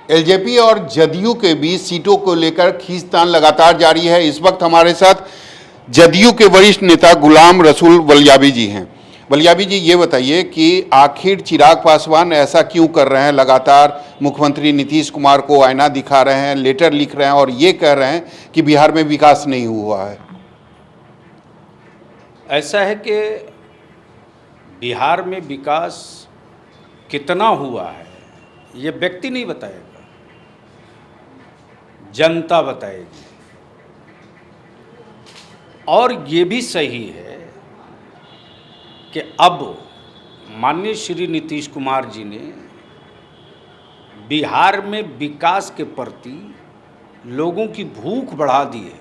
LJP और जदयू के बीच सीटों को लेकर खींचतान लगातार जारी है। इस वक्त हमारे साथ जदयू के वरिष्ठ नेता गुलाम रसूल वलियाबी जी हैं। वलियाबी जी, ये बताइए कि आखिर चिराग पासवान ऐसा क्यों कर रहे हैं? लगातार मुख्यमंत्री नीतीश कुमार को आईना दिखा रहे हैं, लेटर लिख रहे हैं और ये कह रहे हैं कि बिहार में विकास नहीं हुआ है। ऐसा है कि बिहार में विकास कितना हुआ है ये व्यक्ति नहीं बताएगा, जनता बताएगी। और ये भी सही है कि अब माननीय श्री नीतीश कुमार जी ने बिहार में विकास के प्रति लोगों की भूख बढ़ा दी है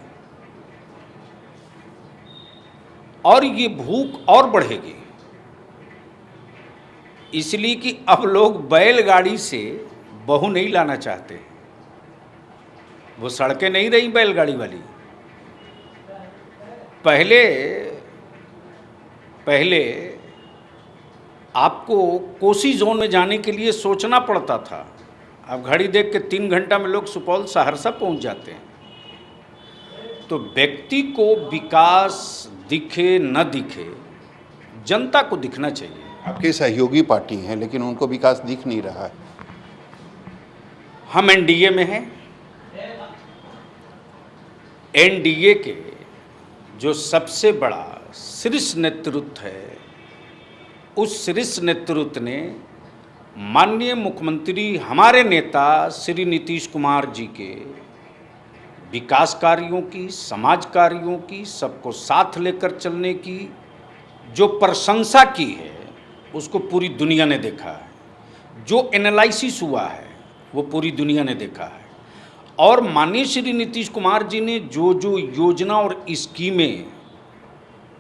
और ये भूख और बढ़ेगी, इसलिए कि अब लोग बैलगाड़ी से बहू नहीं लाना चाहते। वो सड़कें नहीं रही बैलगाड़ी वाली। पहले आपको कोसी जोन में जाने के लिए सोचना पड़ता था। अब घड़ी देख के 3 घंटा में लोग सुपौल सहरसा पहुंच जाते हैं। तो व्यक्ति को विकास दिखे न दिखे, जनता को दिखना चाहिए। आपके सहयोगी पार्टी हैं लेकिन उनको विकास दिख नहीं रहा है। हम एनडीए में हैं। एनडीए के जो सबसे बड़ा शीर्ष नेतृत्व है, उस शीर्ष नेतृत्व ने माननीय मुख्यमंत्री हमारे नेता श्री नीतीश कुमार जी के विकास कार्यों की, समाज कार्यों की, सबको साथ लेकर चलने की जो प्रशंसा की है, उसको पूरी दुनिया ने देखा है। जो एनालिसिस हुआ है वो पूरी दुनिया ने देखा है। और माननीय श्री नीतीश कुमार जी ने जो जो योजना और स्कीमें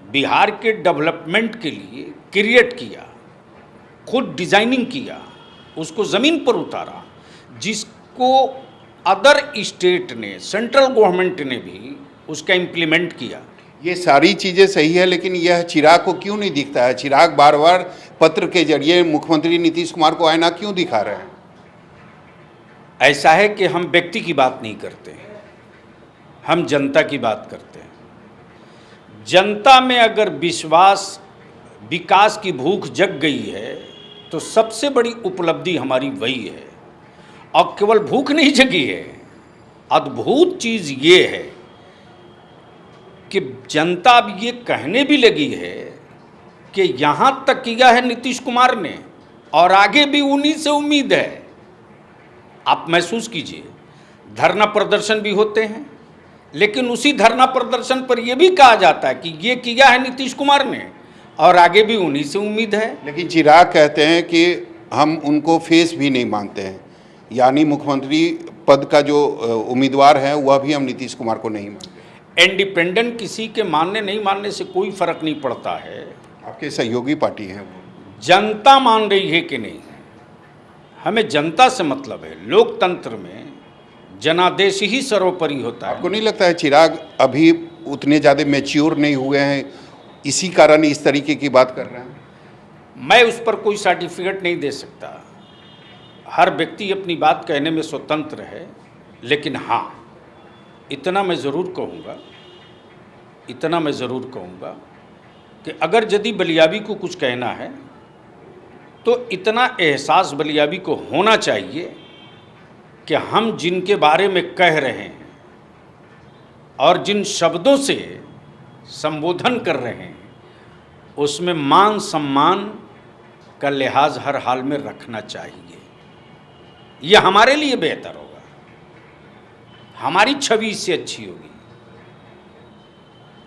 बिहार के डेवलपमेंट के लिए क्रिएट किया, खुद डिजाइनिंग किया, उसको ज़मीन पर उतारा, जिसको अदर स्टेट ने, सेंट्रल गवर्नमेंट ने भी उसका इम्प्लीमेंट किया। ये सारी चीज़ें सही है, लेकिन यह चिराग को क्यों नहीं दिखता है? चिराग बार बार पत्र के जरिए मुख्यमंत्री नीतीश कुमार को आईना क्यों दिखा रहे हैं? ऐसा है कि हम व्यक्ति की बात नहीं करते, हम जनता की बात करते हैं। जनता में अगर विश्वास, विकास की भूख जग गई है तो सबसे बड़ी उपलब्धि हमारी वही है। और केवल भूख नहीं जगी है, अद्भुत चीज़ ये है कि जनता अब ये कहने भी लगी है कि यहाँ तक किया है नीतीश कुमार ने और आगे भी उन्हीं से उम्मीद है। आप महसूस कीजिए, धरना प्रदर्शन भी होते हैं, लेकिन उसी धरना प्रदर्शन पर यह भी कहा जाता है कि ये किया है नीतीश कुमार ने और आगे भी उन्हीं से उम्मीद है। लेकिन चिराग कहते हैं कि हम उनको फेस भी नहीं मानते हैं, यानी मुख्यमंत्री पद का जो उम्मीदवार है वह भी हम नीतीश कुमार को नहीं मानते। इंडिपेंडेंट किसी के मानने नहीं मानने से कोई फर्क नहीं पड़ता है। आपके सहयोगी पार्टी है वो, जनता मान रही है कि नहीं, हमें जनता से मतलब है। लोकतंत्र में जनादेश ही सर्वोपरि होता है। आपको नहीं लगता है चिराग अभी उतने ज़्यादा मैच्योर नहीं हुए हैं, इसी कारण इस तरीके की बात कर रहे हैं? मैं उस पर कोई सर्टिफिकेट नहीं दे सकता। हर व्यक्ति अपनी बात कहने में स्वतंत्र है, लेकिन हाँ, इतना मैं ज़रूर कहूँगा कि अगर यदि बलियाबी को कुछ कहना है तो इतना एहसास बलियाबी को होना चाहिए कि हम जिनके बारे में कह रहे हैं और जिन शब्दों से संबोधन कर रहे हैं, उसमें मान सम्मान का लिहाज हर हाल में रखना चाहिए। यह हमारे लिए बेहतर होगा, हमारी छवि इससे अच्छी होगी,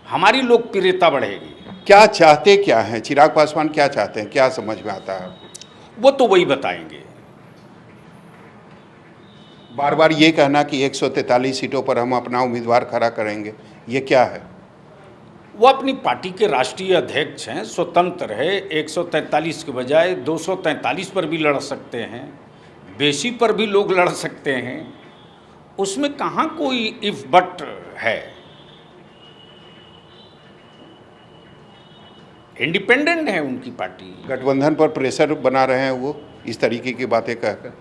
हमारी लोकप्रियता बढ़ेगी। क्या चाहते क्या हैं चिराग पासवान, क्या चाहते हैं, क्या समझ में आता है आपको? वो तो वही बताएंगे। बार बार ये कहना कि 143 सीटों पर हम अपना उम्मीदवार खड़ा करेंगे, ये क्या है? वो अपनी पार्टी के राष्ट्रीय अध्यक्ष हैं, स्वतंत्र है। 143 के बजाय 243 पर भी लड़ सकते हैं, बेशी पर भी लोग लड़ सकते हैं। उसमें कहाँ कोई इफ बट है। इंडिपेंडेंट है उनकी पार्टी। गठबंधन पर प्रेशर बना रहे हैं वो, इस तरीके की बातें कहकर।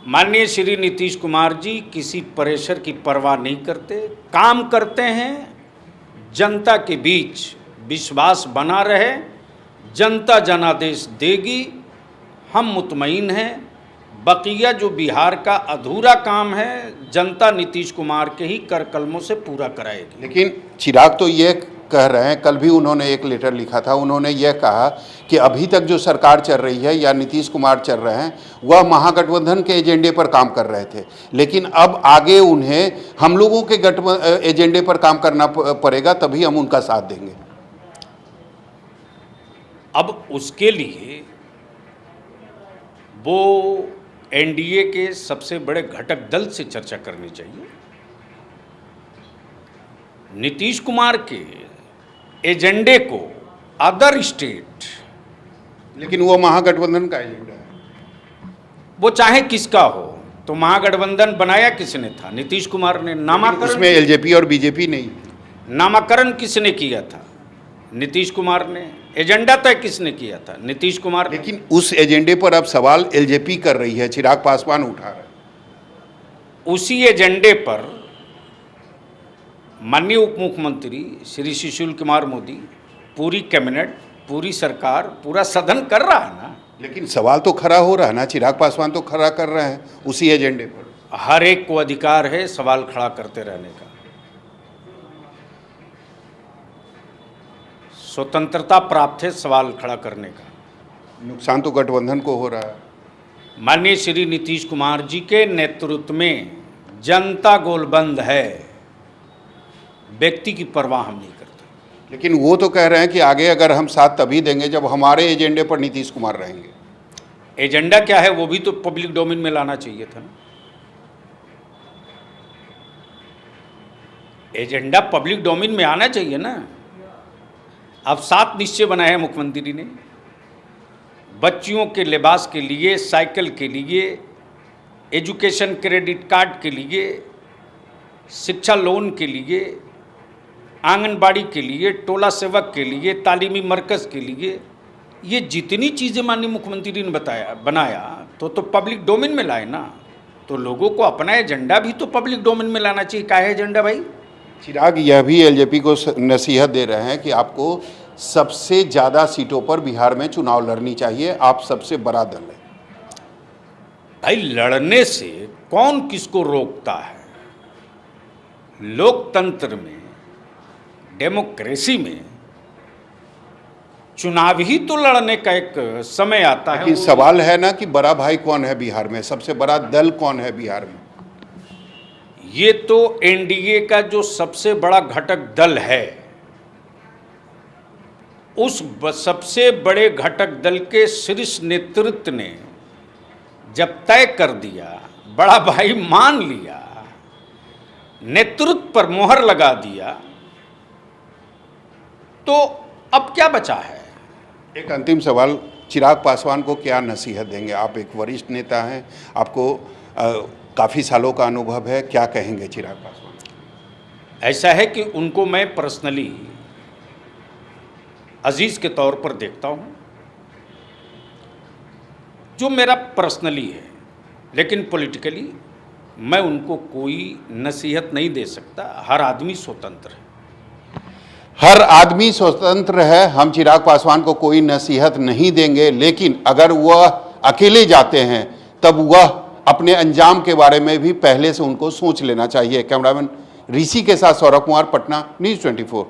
माननीय श्री नीतीश कुमार जी किसी प्रेशर की परवाह नहीं करते, काम करते हैं, जनता के बीच विश्वास बना रहे, जनता जनादेश देगी, हम मुतमईन हैं। बकिया जो बिहार का अधूरा काम है, जनता नीतीश कुमार के ही कर कलमों से पूरा कराएगी। लेकिन चिराग तो ये कह रहे हैं, कल भी उन्होंने एक लेटर लिखा था, उन्होंने यह कहा कि अभी तक जो सरकार चल रही है या नीतीश कुमार चल रहे हैं वह महागठबंधन के एजेंडे पर काम कर रहे थे, लेकिन अब आगे उन्हें हम लोगों के एजेंडे पर काम करना पड़ेगा, तभी हम उनका साथ देंगे। अब उसके लिए वो एनडीए के सबसे बड़े घटक दल से चर्चा करनी चाहिए। नीतीश कुमार के एजेंडे को अदर स्टेट, लेकिन वो महागठबंधन का एजेंडा है, वो चाहे किसका हो, तो महागठबंधन बनाया किसने था? नीतीश कुमार ने। नामाकरण उसमें एलजेपी और बीजेपी नहीं। नामाकरण किसने किया था? नीतीश कुमार ने। एजेंडा तय किसने किया था? नीतीश कुमार ने। लेकिन उस एजेंडे पर अब सवाल एलजेपी कर रही है, चिराग पासवान उठा रहे हैं। उसी एजेंडे पर माननीय उप मुख्यमंत्री श्री सुशील कुमार मोदी, पूरी कैबिनेट, पूरी सरकार, पूरा सदन कर रहा है ना। लेकिन सवाल तो खड़ा हो रहा है ना, चिराग पासवान तो खड़ा कर रहे हैं उसी एजेंडे पर। हर एक को अधिकार है सवाल खड़ा करते रहने का, स्वतंत्रता प्राप्त है सवाल खड़ा करने का। नुकसान तो गठबंधन को हो रहा है। माननीय श्री नीतीश कुमार जी के नेतृत्व में जनता गोलबंद है, व्यक्ति की परवाह हम नहीं करते। लेकिन वो तो कह रहे हैं कि आगे अगर हम साथ तभी देंगे जब हमारे एजेंडे पर नीतीश कुमार रहेंगे। एजेंडा क्या है वो भी तो पब्लिक डोमेन में लाना चाहिए था ना। एजेंडा पब्लिक डोमेन में आना चाहिए ना। अब 7 निश्चय बनाए हैं मुख्यमंत्री ने, बच्चियों के लिबास के लिए, साइकिल के लिए, एजुकेशन क्रेडिट कार्ड के लिए, शिक्षा लोन के लिए, आंगनबाड़ी के लिए, टोला सेवक के लिए, तालीमी मरकज़ के लिए, ये जितनी चीज़ें माननीय मुख्यमंत्री ने बनाया तो पब्लिक डोमेन में लाए ना। तो लोगों को अपना एजेंडा भी तो पब्लिक डोमेन में लाना चाहिए। क्या है एजेंडा भाई? चिराग यह भी एलजेपी को नसीहत दे रहे हैं कि आपको सबसे ज़्यादा सीटों पर बिहार में चुनाव लड़नी चाहिए, आप सबसे बड़ा दल है। भाई लड़ने से कौन किसको रोकता है? लोकतंत्र में, डेमोक्रेसी में चुनाव ही तो लड़ने का एक समय आता है। लेकिन सवाल है ना कि बड़ा भाई कौन है बिहार में, सबसे बड़ा दल कौन है बिहार में? ये तो एनडीए का जो सबसे बड़ा घटक दल है, उस सबसे बड़े घटक दल के शीर्ष नेतृत्व ने जब तय कर दिया, बड़ा भाई मान लिया, नेतृत्व पर मोहर लगा दिया, तो अब क्या बचा है? एक अंतिम सवाल, चिराग पासवान को क्या नसीहत देंगे? आप एक वरिष्ठ नेता हैं, आपको काफ़ी सालों का अनुभव है, क्या कहेंगे चिराग पासवान? ऐसा है कि उनको मैं पर्सनली अजीज़ के तौर पर देखता हूँ, जो मेरा पर्सनली है, लेकिन पॉलिटिकली मैं उनको कोई नसीहत नहीं दे सकता। हर आदमी स्वतंत्र है। हर आदमी स्वतंत्र है, हम चिराग पासवान को कोई नसीहत नहीं देंगे, लेकिन अगर वह अकेले जाते हैं तब वह अपने अंजाम के बारे में भी पहले से उनको सोच लेना चाहिए। कैमरामैन ऋषि के साथ सौरभ कुमार, पटना, न्यूज़ 24।